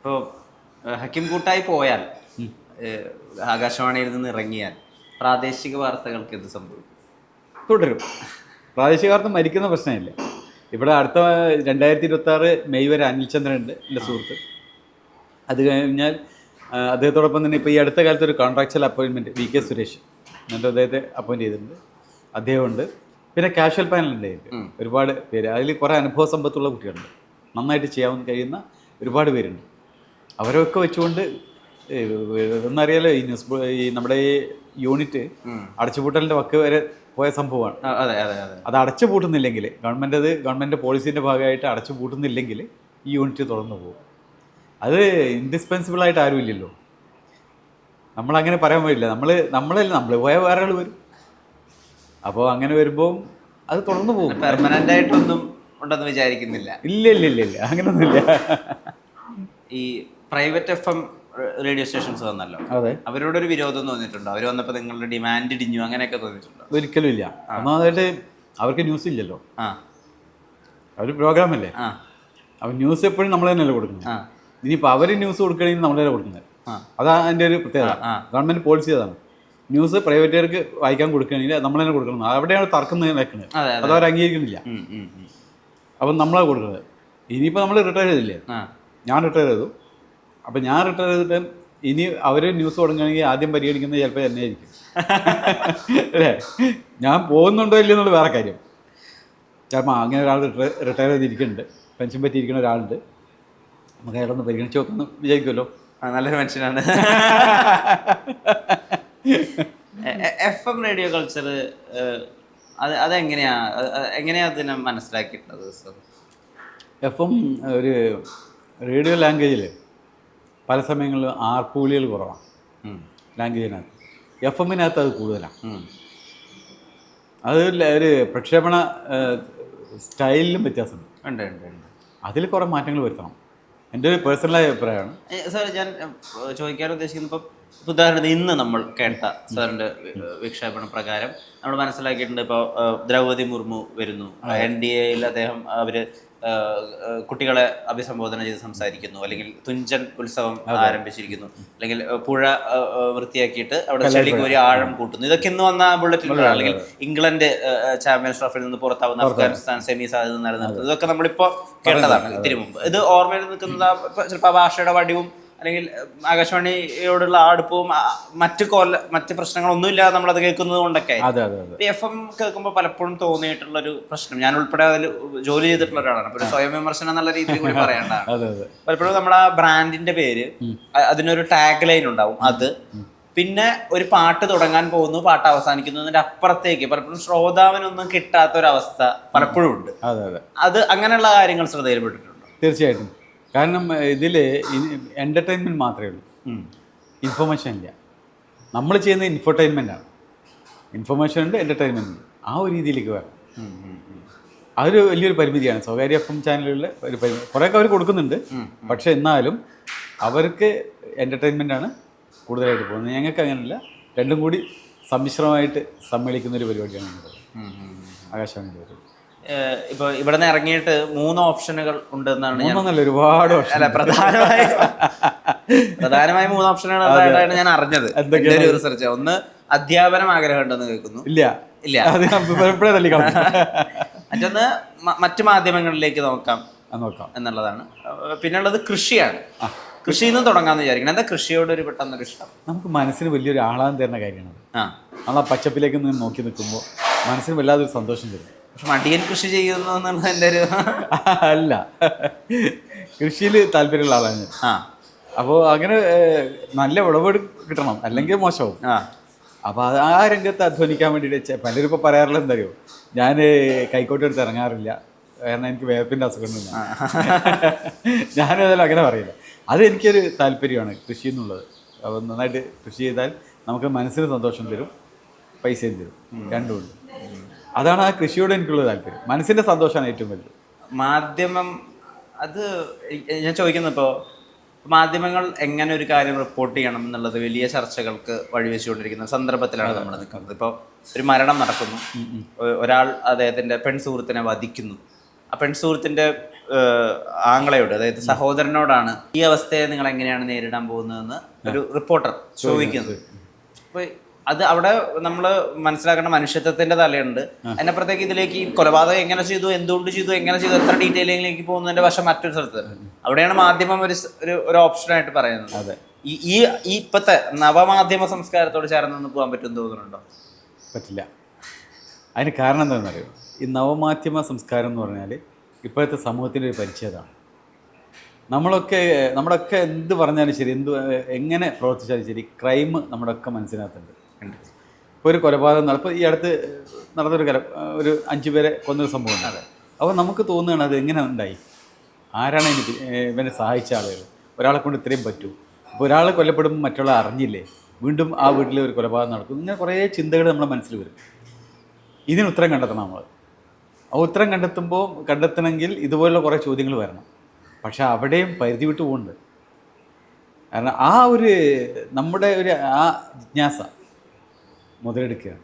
ഇപ്പോൾ ഹക്കീം കൂട്ടായി പോയാൽ, ആകാശവാണിയിൽ നിന്ന് ഇറങ്ങിയാൽ പ്രാദേശിക വാർത്തകൾക്ക് എന്ത് സംഭവിക്കും? തുടരും. പ്രാദേശിക വാർത്ത മരിക്കുന്ന പ്രശ്നമില്ല. ഇവിടെ അടുത്ത 2026 മെയ് വരെ അനിൽചന്ദ്രൻ ഉണ്ട്, എൻ്റെ സുഹൃത്ത്. അത് കഴിഞ്ഞാൽ അദ്ദേഹത്തോടൊപ്പം തന്നെ ഇപ്പോൾ ഈ അടുത്ത കാലത്ത് ഒരു കോൺട്രാക്ച്വൽ അപ്പോയിൻമെൻറ്റ് VK സുരേഷ് എന്നിട്ട് അദ്ദേഹത്തെ അപ്പോയിൻറ്റ് ചെയ്തിട്ടുണ്ട്. അദ്ദേഹമുണ്ട്. പിന്നെ കാഷ്വൽ പാനലുണ്ട്, ഒരുപാട് പേര്. അതിൽ കുറേ അനുഭവ സമ്പത്തുള്ള കുട്ടികളുണ്ട്, നന്നായിട്ട് ചെയ്യാൻ കഴിയുന്ന ഒരുപാട് പേരുണ്ട്. അവരൊക്കെ വെച്ചുകൊണ്ട് ഒന്നറിയാലോ, ഈ നമ്മുടെ ഈ യൂണിറ്റ് അടച്ചുപൂട്ടലിൻ്റെ വക്ക് വരെ പോയ സംഭവമാണ്. അത് അടച്ചു പൂട്ടുന്നില്ലെങ്കിൽ, ഗവൺമെൻറ് പോളിസീൻ്റെ ഭാഗമായിട്ട് അടച്ചു പൂട്ടുന്നില്ലെങ്കിൽ ഈ യൂണിറ്റ് തുറന്നു പോകും. അത് ഇൻഡിസ്പെൻസിബിളായിട്ട് ആരും ഇല്ലല്ലോ. നമ്മളങ്ങനെ പറയാൻ പറ്റില്ല. നമ്മൾ പോയ വേറെ ആൾ വരും. അപ്പോൾ അങ്ങനെ വരുമ്പോൾ അത് തുറന്നു പോകും. പെർമനന്റ് ആയിട്ടൊന്നും ഉണ്ടെന്ന് വിചാരിക്കുന്നില്ല. ഇല്ല, അങ്ങനൊന്നുമില്ല. ഈ പ്രൈവറ്റ് FM റേഡിയോ സ്റ്റേഷൻസ് വന്നല്ലോ, അതെ, അവരോടൊരു വിരോധം തോന്നിയിട്ടുണ്ടോ? അവർ വന്നപ്പോൾ നിങ്ങളുടെ ഡിമാൻഡ് ഇടിഞ്ഞു അങ്ങനെയൊക്കെ തോന്നിയിട്ടുണ്ടോ? ഒരിക്കലും ഇല്ല. ഒന്നാമതായിട്ട് അവർക്ക് ന്യൂസ് ഇല്ലല്ലോ, അവർ പ്രോഗ്രാമല്ലേ. അപ്പം ന്യൂസ് എപ്പോഴും നമ്മൾ തന്നെയല്ലേ കൊടുക്കുന്നത്. ഇനിയിപ്പോൾ അവർ ന്യൂസ് കൊടുക്കണമെങ്കിൽ നമ്മളല്ലേ കൊടുക്കുന്നത്. അതാണ് അതിൻ്റെ ഒരു പ്രത്യേകത. ഗവൺമെൻറ് പോളിസി അതാണ്. ന്യൂസ് പ്രൈവറ്റുകാർക്ക് വായിക്കാൻ കൊടുക്കുകയാണെങ്കിൽ നമ്മൾ തന്നെ കൊടുക്കണം. അവിടെയാണ് തർക്കം വെക്കുന്നത്. അത് അവർ അംഗീകരിക്കുന്നില്ല. അപ്പം നമ്മളാണ് കൊടുക്കുന്നത്. ഇനിയിപ്പോൾ നമ്മൾ റിട്ടയർ ചെയ്തില്ലേ, ഞാൻ റിട്ടയർ ചെയ്തു. അപ്പം ഞാൻ റിട്ടയർ ചെയ്തിട്ട് ഇനി അവർ ന്യൂസ് തുടങ്ങുകയാണെങ്കിൽ ആദ്യം പരിഗണിക്കുന്നത് ചിലപ്പോൾ തന്നെ ആയിരിക്കും. അല്ലേ, ഞാൻ പോകുന്നുണ്ടോ ഇല്ലയോ എന്നുള്ള വേറെ കാര്യം. ചിലപ്പോൾ അങ്ങനെ ഒരാൾ റിട്ടയർ ചെയ്തിരിക്കുന്നുണ്ട്, പെൻഷൻ പറ്റിയിരിക്കുന്ന ഒരാളുണ്ട്, നമുക്ക് അയാളൊന്ന് പരിഗണിച്ച് നോക്കാമെന്ന് വിചാരിക്കുമല്ലോ. നല്ലൊരു മനുഷ്യനാണ്. FM റേഡിയോ കൾച്ചർ എങ്ങനെയാ അതിനെ മനസ്സിലാക്കിയിട്ടുള്ളത്? FM ഒരു റേഡിയോ ലാംഗ്വേജിൽ പല സമയങ്ങളിലും ആർപ്പൂലികൾ കുറവാണ്. ലാംഗ്വേജിനകത്ത് FM-നകത്ത് അത് കൂടുതലാണ്. അത് ഒരു പ്രക്ഷേപണ സ്റ്റൈലിലും വ്യത്യാസമുണ്ട്. അതിൽ കുറേ മാറ്റങ്ങൾ വരുത്തണം. എൻ്റെ ഒരു പേഴ്സണലായ അഭിപ്രായമാണ്. സാർ, ഞാൻ ചോദിക്കാൻ ഉദ്ദേശിക്കുന്നത്, ഇപ്പോൾ ഉദാഹരണത്തിന് ഇന്ന് നമ്മൾ കേട്ട സാറിൻ്റെ വിക്ഷേപണ പ്രകാരം നമ്മൾ മനസ്സിലാക്കിയിട്ടുണ്ട്. ഇപ്പോൾ ദ്രൗപദി മുർമു വരുന്നു, NDAയിൽ അദ്ദേഹം അവർ കുട്ടികളെ അഭിസംബോധന ചെയ്ത് സംസാരിക്കുന്നു, അല്ലെങ്കിൽ തുഞ്ചൻ ഉത്സവം ആരംഭിച്ചിരിക്കുന്നു, അല്ലെങ്കിൽ പുഴ വൃത്തിയാക്കിയിട്ട് അവിടെ ചെടിക്ക് ഒരു ആഴം കൂട്ടുന്നു. ഇതൊക്കെ ഇന്ന് വന്ന ബുള്ളറ്റിനുകളാണ്. അല്ലെങ്കിൽ ഇംഗ്ലണ്ട് ചാമ്പ്യൻസ് ട്രോഫിയിൽ നിന്ന് പുറത്താവുന്ന അഫ്ഗാനിസ്ഥാൻ സെമി സാധ്യത നിലനിർത്തുന്നത്, ഇതൊക്കെ നമ്മളിപ്പോൾ കേട്ടതാണ് ഇതിനു മുമ്പ്. ഇത് ഓർമ്മയിൽ നിൽക്കുന്ന ചിലപ്പോൾ ഭാഷയുടെ വടിവും അല്ലെങ്കിൽ ആകാശവാണിയോടുള്ള അടുപ്പവും മറ്റ് പ്രശ്നങ്ങളൊന്നുമില്ലാതെ നമ്മളത് കേൾക്കുന്നത് കൊണ്ടൊക്കെ FM കേൾക്കുമ്പോൾ പലപ്പോഴും തോന്നിയിട്ടുള്ളൊരു പ്രശ്നം, ഞാൻ ഉൾപ്പെടെ അതിൽ ജോലി ചെയ്തിട്ടുള്ള ഒരാളാണ്, അപ്പോൾ ഒരു സ്വയം വിമർശനം എന്നുള്ള രീതിയിൽ കൂടി പറയേണ്ടതാണ്. പലപ്പോഴും നമ്മുടെ ആ ബ്രാൻഡിന്റെ പേര്, അതിനൊരു ടാഗ് ലൈൻ ഉണ്ടാവും, അത് പിന്നെ ഒരു പാട്ട് തുടങ്ങാൻ പോകുന്നു, പാട്ട് അവസാനിക്കുന്നു, അതിന്റെ അപ്പുറത്തേക്ക് പലപ്പോഴും ശ്രോതാവിനൊന്നും കിട്ടാത്ത ഒരവസ്ഥ പലപ്പോഴും ഉണ്ട്. അത് അങ്ങനെയുള്ള കാര്യങ്ങൾ ശ്രദ്ധയിൽപ്പെട്ടിട്ടുണ്ടോ? തീർച്ചയായിട്ടും. കാരണം ഇതിൽ എൻ്റർടൈൻമെൻറ്റ് മാത്രമേ ഉള്ളൂ, ഇൻഫർമേഷൻ ഇല്ല. നമ്മൾ ചെയ്യുന്നത് ഇൻഫർടൈൻമെൻറ്റാണ്. ഇൻഫർമേഷൻ ഉണ്ട്, എൻ്റർടൈൻമെൻറ്റ് ഉണ്ട്. ആ ഒരു രീതിയിലേക്ക് വരണം. അതൊരു വലിയൊരു പരിമിതിയാണ് സ്വകാര്യ FM ചാനലുകളിൽ ഒരു പരിമിതി. കുറേയൊക്കെ അവർ കൊടുക്കുന്നുണ്ട്, പക്ഷെ എന്നാലും അവർക്ക് എൻ്റർടൈൻമെൻറ്റാണ് കൂടുതലായിട്ട് പോകുന്നത്. ഞങ്ങൾക്ക് അങ്ങനെയല്ല, രണ്ടും കൂടി സമ്മിശ്രമായിട്ട് സമ്മേളിക്കുന്നൊരു പരിപാടിയാണ് ആകാശവാണിയുടെ പരിപാടി. ഇപ്പോൾ ഇവിടെ നിന്ന് ഇറങ്ങിയിട്ട് 3 ഓപ്ഷനുകൾ ഉണ്ടെന്നാണ് ഒരുപാട് പ്രധാനമായും 3 ഓപ്ഷനുകളായിട്ടാണ് ഞാൻ അറിഞ്ഞത്. റിസർച്ച് ഒന്ന്, അധ്യാപനം ആഗ്രഹമുണ്ടെന്ന് കേൾക്കുന്നു. ഇല്ല, മറ്റൊന്ന് മറ്റു മാധ്യമങ്ങളിലേക്ക് നോക്കാം എന്നുള്ളതാണ്. പിന്നുള്ളത് കൃഷിയാണ്. കൃഷിയിൽ നിന്ന് തുടങ്ങാമെന്ന് വിചാരിക്കണം. എന്താ കൃഷിയോട് ഒരു പെട്ടെന്നൊരു ഇഷ്ടം? നമുക്ക് മനസ്സിന് വലിയൊരു ആഹ്ലാദം തരുന്ന കാര്യമാണ്. നമ്മൾ ആ പച്ചപ്പിലേക്ക് നിന്ന് നോക്കി നിൽക്കുമ്പോൾ മനസ്സിന് വല്ലാതൊരു സന്തോഷം തരും. പക്ഷെ മടിയൻ കൃഷി ചെയ്യുന്നു എന്നുള്ളത് എൻ്റെ ഒരു അല്ല, കൃഷിയിൽ താല്പര്യമുള്ള ആളാണ്. അപ്പോൾ അങ്ങനെ നല്ല വിളവ് കിട്ടണം, അല്ലെങ്കിൽ മോശമാവും. അപ്പോൾ അത് ആ രംഗത്ത് അധ്വാനിക്കാൻ വേണ്ടിയിട്ട് പലരും ഇപ്പോൾ പറയാറുള്ളത് എന്താ അറിയോ, ഞാൻ കൈക്കോട്ട് എടുത്ത് ഇറങ്ങാറില്ല, കാരണം എനിക്ക് വേപ്പിൻ്റെ അസുഖമുണ്ട്. ഞാനേതായാലും അങ്ങനെ പറയില്ല. അത് എനിക്കൊരു താല്പര്യമാണ് കൃഷി എന്നുള്ളത്. അപ്പോൾ നന്നായിട്ട് കൃഷി ചെയ്താൽ നമുക്ക് മനസ്സിന് സന്തോഷം തരും, പൈസയും തരും, രണ്ടുമുണ്ട്. അതാണ് ആ കൃഷിയോട് എനിക്കുള്ള താല്പര്യം. മനസ്സിൻ്റെ സന്തോഷമാണ് ഏറ്റവും വലുത്. മാധ്യമം, അത് ഞാൻ ചോദിക്കുന്നത്, ഇപ്പോൾ മാധ്യമങ്ങൾ എങ്ങനെ ഒരു കാര്യം റിപ്പോർട്ട് ചെയ്യണം എന്നുള്ളത് വലിയ ചർച്ചകൾക്ക് വഴിവെച്ചുകൊണ്ടിരിക്കുന്ന സന്ദർഭത്തിലാണ് നമ്മൾ നിൽക്കുന്നത്. ഇപ്പോൾ ഒരു മരണം നടക്കുന്നു, ഒരാൾ അദ്ദേഹത്തിൻ്റെ പെൺ സുഹൃത്തിനെ വധിക്കുന്നു, ആ പെൺസുഹൃത്തിന്റെ ആങ്ങളയോട്, അതായത് സഹോദരനോടാണ് ഈ അവസ്ഥയെ നിങ്ങൾ എങ്ങനെയാണ് നേരിടാൻ പോകുന്നതെന്ന് ഒരു റിപ്പോർട്ടർ ചോദിക്കുന്നത്. അപ്പൊ അത് അവിടെ നമ്മൾ മനസ്സിലാക്കേണ്ട മനുഷ്യത്വത്തിന്റെ തലയുണ്ട്. അതിനപ്പുറത്തേക്ക് ഇതിലേക്ക് ഈ കൊലപാതകം എങ്ങനെ ചെയ്തു, എന്തുകൊണ്ട് ചെയ്തു, എങ്ങനെ ചെയ്തു, എത്ര ഡീറ്റെയിലിംഗിലേക്ക് പോകുന്നതിന്റെ വശം മറ്റൊരു സ്ഥലത്ത്. അവിടെയാണ് മാധ്യമം ഒരു ഓപ്ഷനായിട്ട് പറയുന്നത്. ഈ ഇപ്പോഴത്തെ നവമാധ്യമ സംസ്കാരത്തോട് ചേർന്ന് പോകാൻ പറ്റും തോന്നുന്നുണ്ടോ? പറ്റില്ല. അതിന് കാരണം എന്താണെന്നറിയോ? ഈ നവമാധ്യമ സംസ്കാരം എന്ന് പറഞ്ഞാൽ ഇപ്പോഴത്തെ സമൂഹത്തിൻ്റെ ഒരു പരിച്ഛേദമാണ്. നമ്മുടെയൊക്കെ എന്ത് പറഞ്ഞാലും ശരി, എങ്ങനെ പ്രവർത്തിച്ചാലും ശരി, ക്രൈം നമ്മുടെയൊക്കെ മനസ്സിനകത്തുണ്ട്. ഇപ്പോൾ ഒരു കൊലപാതകം ഇപ്പോൾ ഈ അടുത്ത് നടന്നൊരു ഒരു 5 പേരെ കൊന്നൊരു സംഭവം. അപ്പോൾ നമുക്ക് തോന്നുകയാണ് അത് എങ്ങനെ ഉണ്ടായി, ആരാണ് ഇവനെ സഹായിച്ച ആളുകൾ, ഒരാളെ കൊണ്ട് ഇത്രയും പറ്റൂ. അപ്പോൾ ഒരാൾ കൊല്ലപ്പെടുമ്പോൾ മറ്റുള്ള അറിഞ്ഞില്ലേ, വീണ്ടും ആ വീട്ടിൽ ഒരു കൊലപാതകം നടക്കും. ഇങ്ങനെ കുറേ ചിന്തകൾ നമ്മുടെ മനസ്സിൽ വരും. ഇതിന് ഉത്തരം കണ്ടെത്തണം നമ്മൾ. ആ ഉത്തരം കണ്ടെത്തണമെങ്കിൽ ഇതുപോലുള്ള കുറേ ചോദ്യങ്ങൾ വരണം. പക്ഷെ അവിടെയും പരിധി വിട്ട് പോകുന്നുണ്ട്. കാരണം ആ ഒരു നമ്മുടെ ആ ജിജ്ഞാസ മുതലെടുക്കുകയാണ്.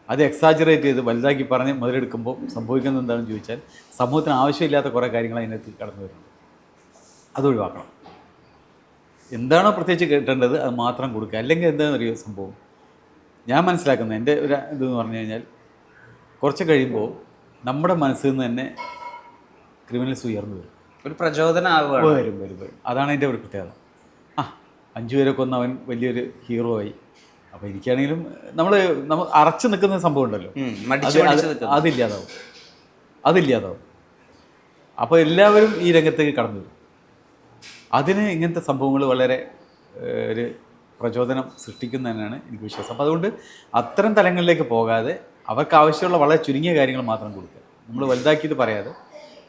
അത് എക്സാജറേറ്റ് ചെയ്ത് വലുതാക്കി പറഞ്ഞ് മുതലെടുക്കുമ്പോൾ സംഭവിക്കുന്നത് എന്താണെന്ന് ചോദിച്ചാൽ സമൂഹത്തിന് ആവശ്യമില്ലാത്ത കുറേ കാര്യങ്ങൾ അതിനകത്ത് കടന്നു വരുന്നുണ്ട്. അത് ഒഴിവാക്കണം. എന്താണോ പ്രത്യേകിച്ച് കേട്ടേണ്ടത് അത് മാത്രം കൊടുക്കുക. അല്ലെങ്കിൽ എന്താണെന്നറിയോ സംഭവം, ഞാൻ മനസ്സിലാക്കുന്നത് എൻ്റെ ഒരു ഇതെന്ന് പറഞ്ഞു കഴിഞ്ഞാൽ, കുറച്ച് കഴിയുമ്പോൾ നമ്മുടെ മനസ്സിൽ നിന്ന് തന്നെ ക്രിമിനൽസ് ഉയർന്നു വരും, ഒരു പ്രചോദനം വരും. അതാണ് എൻ്റെ ഒരു പ്രത്യേകത. 5 പേരെ കൊന്ന് അവൻ വലിയൊരു ഹീറോ ആയി. അപ്പോൾ എനിക്കാണെങ്കിലും നമ്മൾ അറച്ചു നിൽക്കുന്ന സംഭവം ഉണ്ടല്ലോ, അതില്ലാതാവും. അപ്പോൾ എല്ലാവരും ഈ രംഗത്തേക്ക് കടന്നു വരും. അതിന് ഇങ്ങനത്തെ സംഭവങ്ങൾ വളരെ ഒരു പ്രചോദനം സൃഷ്ടിക്കുന്നതന്നെയാണ് എനിക്ക് വിശ്വാസം. അപ്പോൾ അതുകൊണ്ട് അത്തരം തലങ്ങളിലേക്ക് പോകാതെ അവർക്ക് ആവശ്യമുള്ള വളരെ ചുരുങ്ങിയ കാര്യങ്ങൾ മാത്രം കൊടുക്കുക. നമ്മൾ വലുതാക്കിയിട്ട് പറയാതെ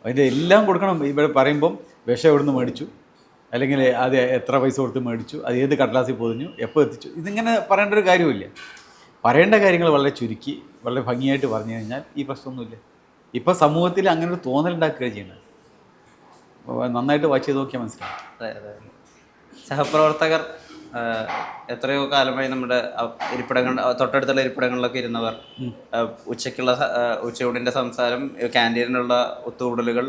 അതിൻ്റെ എല്ലാം കൊടുക്കണം. ഇവിടെ പറയുമ്പം വിഷം എവിടുന്ന് മേടിച്ചു, അല്ലെങ്കിൽ അത് എത്ര പൈസ കൊടുത്ത് മേടിച്ചു, അത് ഏത് കടലാസിൽ പൊതിഞ്ഞു, എപ്പോൾ എത്തിച്ചു, ഇതിങ്ങനെ പറയേണ്ട ഒരു കാര്യമില്ല. പറയേണ്ട കാര്യങ്ങൾ വളരെ ചുരുക്കി വളരെ ഭംഗിയായിട്ട് പറഞ്ഞു കഴിഞ്ഞാൽ ഈ പ്രശ്നമൊന്നുമില്ല. ഇപ്പോൾ സമൂഹത്തിൽ അങ്ങനെ ഒരു തോന്നലുണ്ടാക്കുകയാണ് ചെയ്യുന്നത്. നന്നായിട്ട് വാച്ച് ചെയ്ത് നോക്കിയാൽ മനസ്സിലാവും. സഹപ്രവർത്തകർ എത്രയോ കാലമായി നമ്മുടെ തൊട്ടടുത്തുള്ള ഇരിപ്പിടങ്ങളിലൊക്കെ ഇരുന്നവർ, ഉച്ചയൂണിൻ്റെ സംസാരം, ക്യാൻറ്റീനിലുള്ള ഒത്തുകൂടലുകൾ,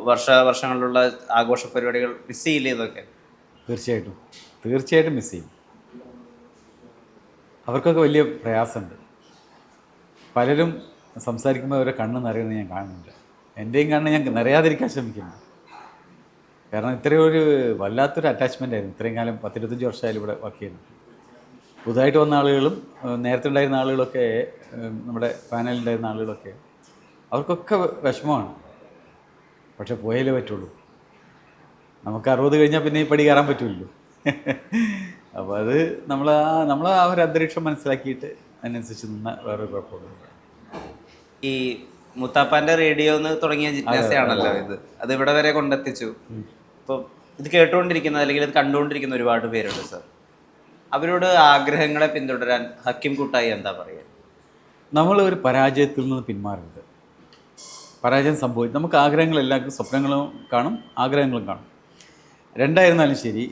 വർഷങ്ങളിലുള്ള ആഘോഷ പരിപാടികൾ മിസ് ചെയ്യില്ലേ ഇതൊക്കെ? തീർച്ചയായിട്ടും മിസ് ചെയ്യും. അവർക്കൊക്കെ വലിയ പ്രയാസമുണ്ട്. പലരും സംസാരിക്കുമ്പോൾ അവരെ കണ്ണ് നിറയുന്നത് ഞാൻ കാണുന്നുണ്ട്. എൻ്റെയും കണ്ണ് ഞാൻ നിറയാതിരിക്കാൻ ശ്രമിക്കുന്നു. കാരണം ഇത്രയും ഒരു വല്ലാത്തൊരു അറ്റാച്ച്മെൻ്റ് ആയിരുന്നു. ഇത്രയും കാലം 10-25 വർഷമായാലും ഇവിടെ വർക്ക് ചെയ്യുന്നു. പുതുതായിട്ട് വന്ന ആളുകളും നേരത്തെ ഉണ്ടായിരുന്ന ആളുകളൊക്കെ, നമ്മുടെ പാനലുണ്ടായിരുന്ന ആളുകളൊക്കെ, അവർക്കൊക്കെ വിഷമമാണ്. പക്ഷെ പോയാലേ പറ്റുള്ളൂ. നമുക്ക് 60 കഴിഞ്ഞാൽ പിന്നെ ഈ പടി കയറാൻ പറ്റുമല്ലോ. അപ്പോൾ അത് നമ്മൾ ആ ഒരു അന്തരീക്ഷം മനസ്സിലാക്കിയിട്ട് അതിനനുസരിച്ച് നിന്ന വേറൊരു കുഴപ്പമില്ല. ഈ മുത്താപ്പാൻ്റെ റേഡിയോ എന്ന് തുടങ്ങിയ ജിജ്ഞാസയാണല്ലോ ഇത്, അത് ഇവിടെ വരെ കൊണ്ടെത്തിച്ചു. ഇപ്പോൾ ഇത് കേട്ടുകൊണ്ടിരിക്കുന്ന അല്ലെങ്കിൽ ഇത് കണ്ടുകൊണ്ടിരിക്കുന്ന ഒരുപാട് പേരുണ്ട് സർ. അവരോട് ആഗ്രഹങ്ങളെ പിന്തുടരാൻ ഹക്കീം കൂട്ടായി എന്താ പറയുക? നമ്മൾ ഒരു പരാജയത്തിൽ നിന്ന് പിന്മാറരുത്. പരാജയം സംഭവിക്കും. നമുക്ക് ആഗ്രഹങ്ങളെല്ലാം, സ്വപ്നങ്ങളും കാണും, ആഗ്രഹങ്ങളും കാണും. രണ്ടായിരുന്നാലും ശരി,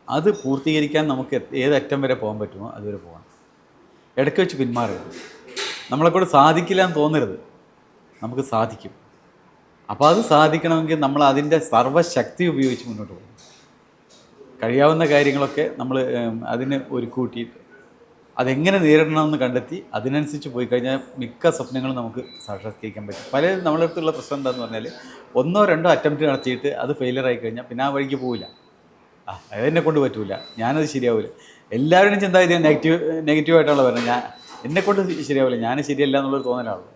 അത് പൂർത്തീകരിക്കാൻ നമുക്ക് ഏതറ്റം വരെ പോകാൻ പറ്റുമോ അതുവരെ പോകണം. ഇടയ്ക്ക് വെച്ച് പിന്മാറരുത്. നമ്മളെക്കൂടെ സാധിക്കില്ല എന്ന് തോന്നരുത്. നമുക്ക് സാധിക്കും. അപ്പോൾ അത് സാധിക്കണമെങ്കിൽ നമ്മൾ അതിൻ്റെ സർവ്വശക്തി ഉപയോഗിച്ച് മുന്നോട്ട് പോകും. കഴിയാവുന്ന കാര്യങ്ങളൊക്കെ നമ്മൾ അതിന് ഒരുക്കൂട്ടിയിട്ട് അതെങ്ങനെ നേരിടണമെന്ന് കണ്ടെത്തി അതിനനുസരിച്ച് പോയി കഴിഞ്ഞാൽ മിക്ക സ്വപ്നങ്ങളും നമുക്ക് സാക്ഷാത്കരിക്കാൻ പറ്റും. പല നമ്മളെ അടുത്തുള്ള പ്രശ്നം എന്താണെന്ന് പറഞ്ഞാൽ 1-2 അറ്റംപ്റ്റ് നടത്തിയിട്ട് അത് ഫെയിലിയർ ആയി കഴിഞ്ഞാൽ പിന്നെ ആ വഴിക്ക് പോവില്ല. അതെന്നെ കൊണ്ട് പറ്റില്ല, ഞാനത് ശരിയാവില്ല. എല്ലാവരുടെയും ചിന്താഗതി നെഗറ്റീവായിട്ടുള്ള പറഞ്ഞാൽ എന്നെക്കൊണ്ട് ശരിയാവില്ല, ഞാൻ ശരിയല്ല എന്നുള്ളൊരു തോന്നലാണല്ലോ.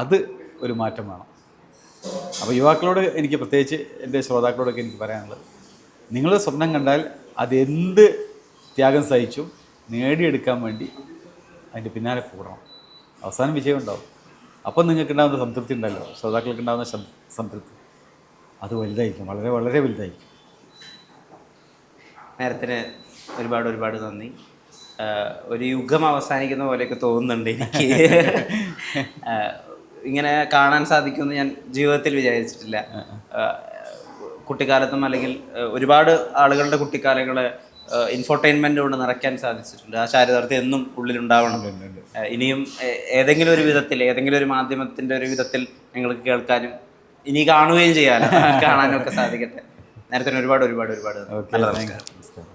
അത് ഒരു മാറ്റം വേണം. അപ്പോൾ യുവാക്കളോട് എനിക്ക്, പ്രത്യേകിച്ച് എൻ്റെ ശ്രോതാക്കളോടൊക്കെ എനിക്ക് പറയാനുള്ളത്, നിങ്ങൾ സ്വപ്നം കണ്ടാൽ അതെന്ത് ത്യാഗം സഹിച്ചും നേടിയെടുക്കാൻ വേണ്ടി അതിൻ്റെ പിന്നാലെ കൂടണം. അവസാനം വിജയം ഉണ്ടാവും. അപ്പം നിങ്ങൾക്കുണ്ടാകുന്ന സംതൃപ്തി ഉണ്ടല്ലോ, ശ്രോതാക്കൾക്ക് ഉണ്ടാകുന്ന സംതൃപ്തി, അത് വലുതായിരിക്കും, വളരെ വളരെ വലുതായിരിക്കും. നേരത്തിന് ഒരുപാട് നന്ദി. ഒരു യുഗം അവസാനിക്കുന്ന പോലെയൊക്കെ തോന്നുന്നുണ്ട് എനിക്ക്. ഇങ്ങനെ കാണാൻ സാധിക്കുമെന്ന് ഞാൻ ജീവിതത്തിൽ വിചാരിച്ചിട്ടില്ല. കുട്ടിക്കാലത്തും അല്ലെങ്കിൽ ഒരുപാട് ആളുകളുടെ കുട്ടിക്കാലങ്ങളെ ഇൻഫോർടൈൻമെൻ്റ് കൊണ്ട് നിറയ്ക്കാൻ സാധിച്ചിട്ടുണ്ട്. ആ ചാരിതാർത്ഥ്യം എന്നും ഉള്ളിലുണ്ടാവണം. ഇനിയും ഏതെങ്കിലും ഒരു വിധത്തിൽ, ഏതെങ്കിലും ഒരു മാധ്യമത്തിൻ്റെ ഒരു വിധത്തിൽ ഞങ്ങൾക്ക് കേൾക്കാനും ഇനി കാണുകയും ചെയ്യാനും കാണാനും ഒക്കെ സാധിക്കട്ടെ. നേരത്തെ ഒരുപാട് ഒരുപാട് ഒരുപാട് ഓക്കെ, നല്ല താങ്ക് നമസ്കാരം. യു. നമസ്കാരം.